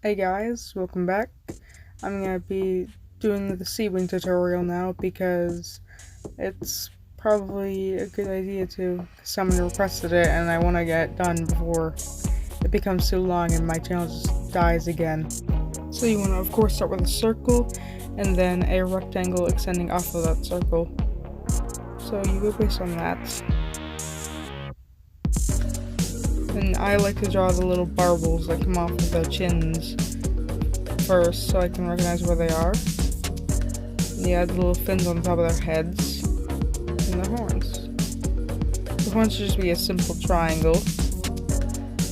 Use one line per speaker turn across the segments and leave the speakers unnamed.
Hey guys, welcome back. I'm gonna be doing the seawing tutorial now because it's probably a good idea to. Someone requested it and I want to get it done before it becomes too long and my channel just dies again. So you want to of course start with a circle and then a rectangle extending off of that circle. So you go based on that. And I like to draw the little barbels that come off of their chins first so I can recognize where they are. And you add the little fins on top of their heads and their horns. The horns should just be a simple triangle.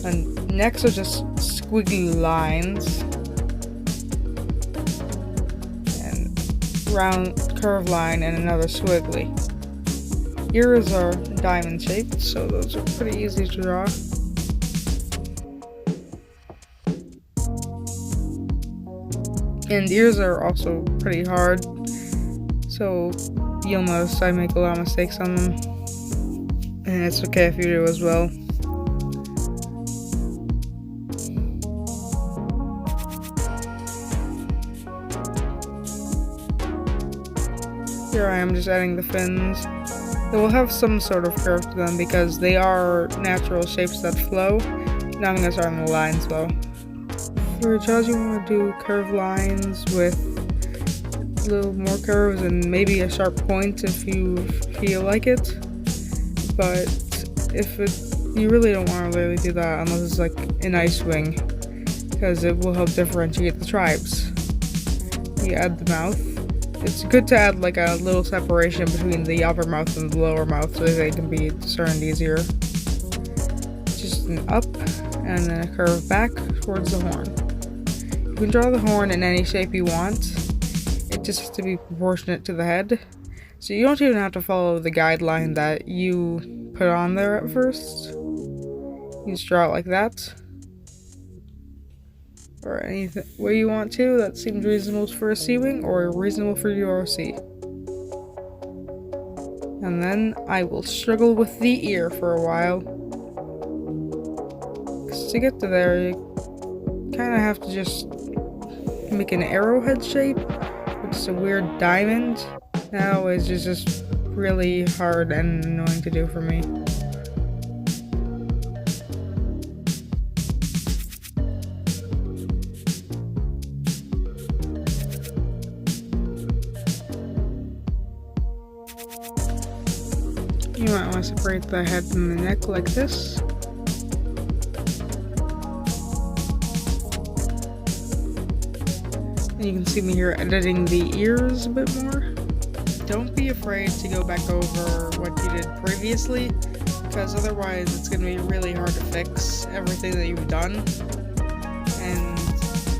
And necks are just squiggly lines. And round curved line and another squiggly. Ears are diamond shaped, so those are pretty easy to draw. And ears are also pretty hard, so you'll notice I make a lot of mistakes on them, and it's okay if you do as well. Here I am just adding the fins. They will have some sort of curve to them because they are natural shapes that flow. Now I'm going to start on the lines though. For jaws, you want to do curved lines with a little more curves and maybe a sharp point if you feel like it. But you really don't want to really do that unless it's like an ice wing, because it will help differentiate the tribes. You add the mouth. It's good to add like a little separation between the upper mouth and the lower mouth so they can be discerned easier. Just an up and then a curve back towards the horn. You can draw the horn in any shape you want. It just has to be proportionate to the head. So you don't even have to follow the guideline that you put on there at first. You just draw it like that. Or any way you want to that seems reasonable for a seawing or reasonable for your RC. And then I will struggle with the ear for a while. Because to get to there, you kind of have to just make an arrowhead shape, which is a weird diamond. That always is just really hard and annoying to do for me. You might want to separate the head and the neck like this. And you can see me here editing the ears a bit more. Don't be afraid to go back over what you did previously, because otherwise it's going to be really hard to fix everything that you've done. And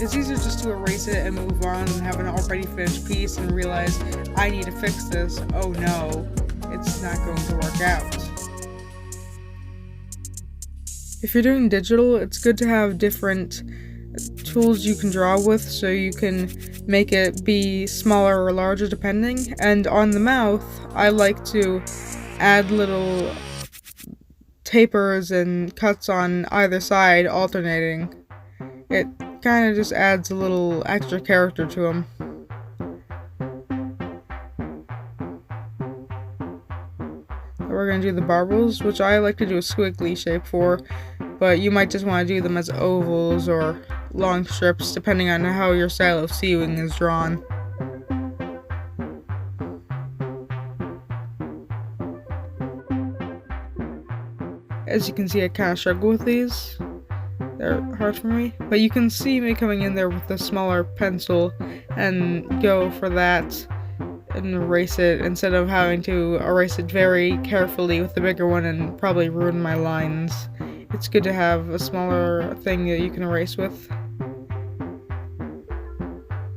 it's easier just to erase it and move on and have an already finished piece and realize, I need to fix this. Oh no, it's not going to work out. If you're doing digital, it's good to have different tools you can draw with so you can make it be smaller or larger depending. And on the mouth, I like to add little tapers and cuts on either side alternating. It kind of just adds a little extra character to them. We're going to do the barbels, which I like to do a squiggly shape for, but you might just want to do them as ovals or long strips depending on how your style of seawing is drawn. As you can see, I kind of struggle with these. They're hard for me, but you can see me coming in there with a smaller pencil and go for that and erase it instead of having to erase it very carefully with the bigger one and probably ruin my lines. It's good to have a smaller thing that you can erase with.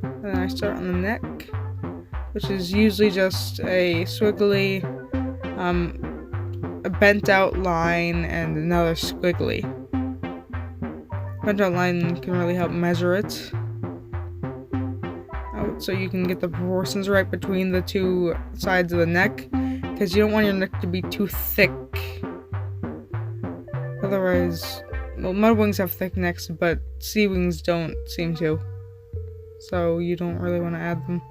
And then I start on the neck, which is usually just a squiggly, a bent out line and another squiggly. Bent out line can really help measure it, so you can get the proportions right between the two sides of the neck, because you don't want your neck to be too thick. Otherwise, well, mud wings have thick necks, but sea wings don't seem to. So you don't really want to add them.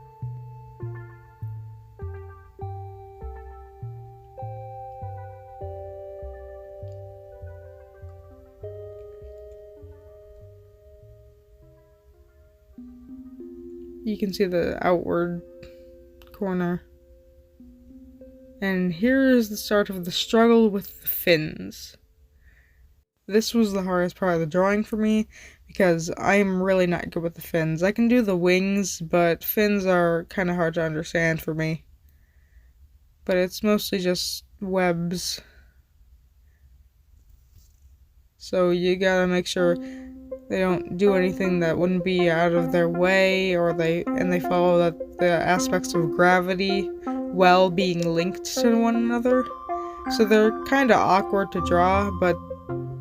You can see the outward corner. And here is the start of the struggle with the fins. This was the hardest part of the drawing for me, because I'm really not good with the fins. I can do the wings, but fins are kind of hard to understand for me. But it's mostly just webs. So you gotta make sure they don't do anything that wouldn't be out of their way, or they follow the aspects of gravity while being linked to one another. So they're kind of awkward to draw, but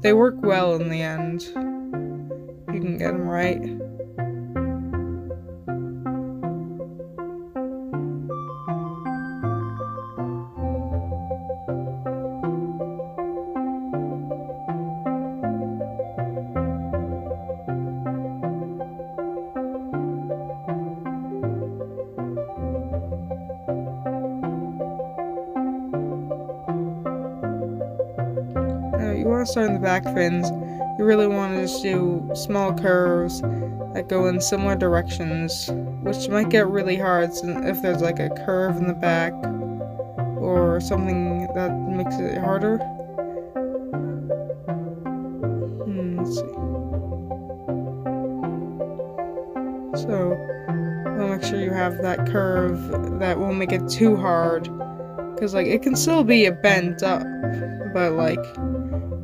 they work well in the end. You can get them right. You want to start in the back fins. You really want to just do small curves that go in similar directions, which might get really hard if there's like a curve in the back or something that makes it harder. Let's see. So, we'll make sure you have that curve that won't make it too hard, because like it can still be a bent up, but like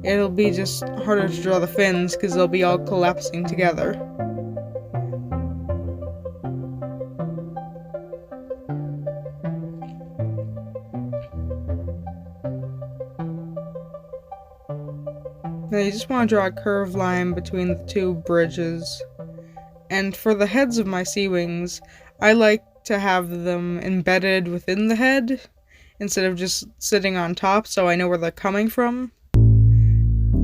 it'll be just harder to draw the fins because they'll be all collapsing together. Now you just want to draw a curved line between the two bridges. And for the heads of my sea wings, I like to have them embedded within the head instead of just sitting on top, so I know where they're coming from.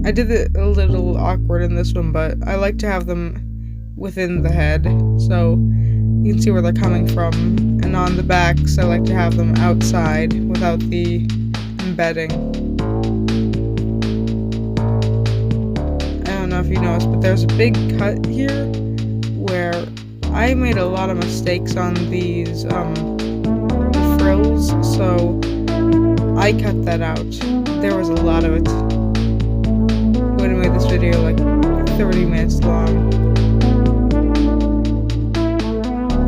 I did it a little awkward in this one, but I like to have them within the head, so you can see where they're coming from. And on the backs, I like to have them outside without the embedding. I don't know if you noticed, but there's a big cut here where I made a lot of mistakes on these frills, so I cut that out. There was a lot of it. Would have made this video like 30 minutes long.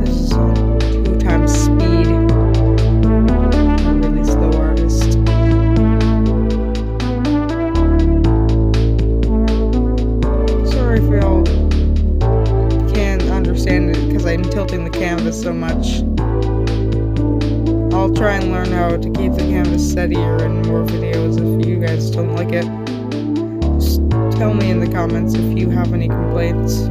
This is on 2 times speed. I'm a really slow artist. Sorry if y'all can't understand it because I'm tilting the canvas so much. I'll try and learn how to keep the canvas steadier in more videos if you guys don't like it. Tell me in the comments if you have any complaints.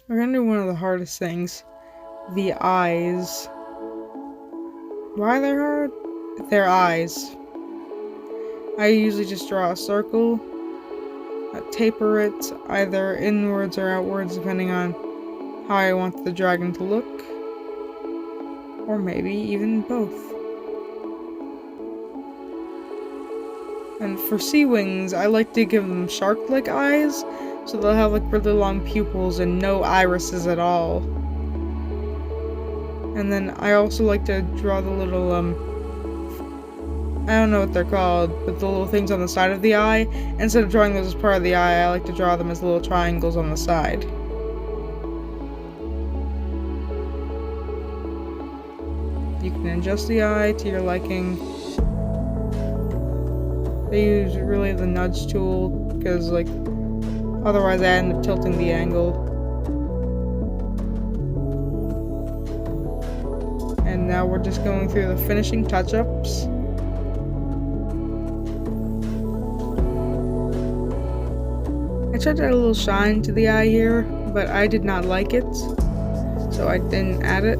We're gonna do one of the hardest things. The eyes. Why they're hard? Their eyes. I usually just draw a circle, taper it either inwards or outwards depending on how I want the dragon to look, or maybe even both. And for sea wings, I like to give them shark-like eyes, so they'll have like really long pupils and no irises at all. And then I also like to draw the little I don't know what they're called, but the little things on the side of the eye, instead of drawing those as part of the eye, I like to draw them as little triangles on the side. You can adjust the eye to your liking. I use really the nudge tool, because like, otherwise I end up tilting the angle. And now we're just going through the finishing touch-ups. I tried to add a little shine to the eye here, but I did not like it, so I didn't add it.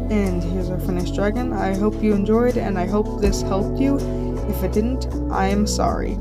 And here's our finished dragon. I hope you enjoyed, and I hope this helped you. If it didn't, I am sorry.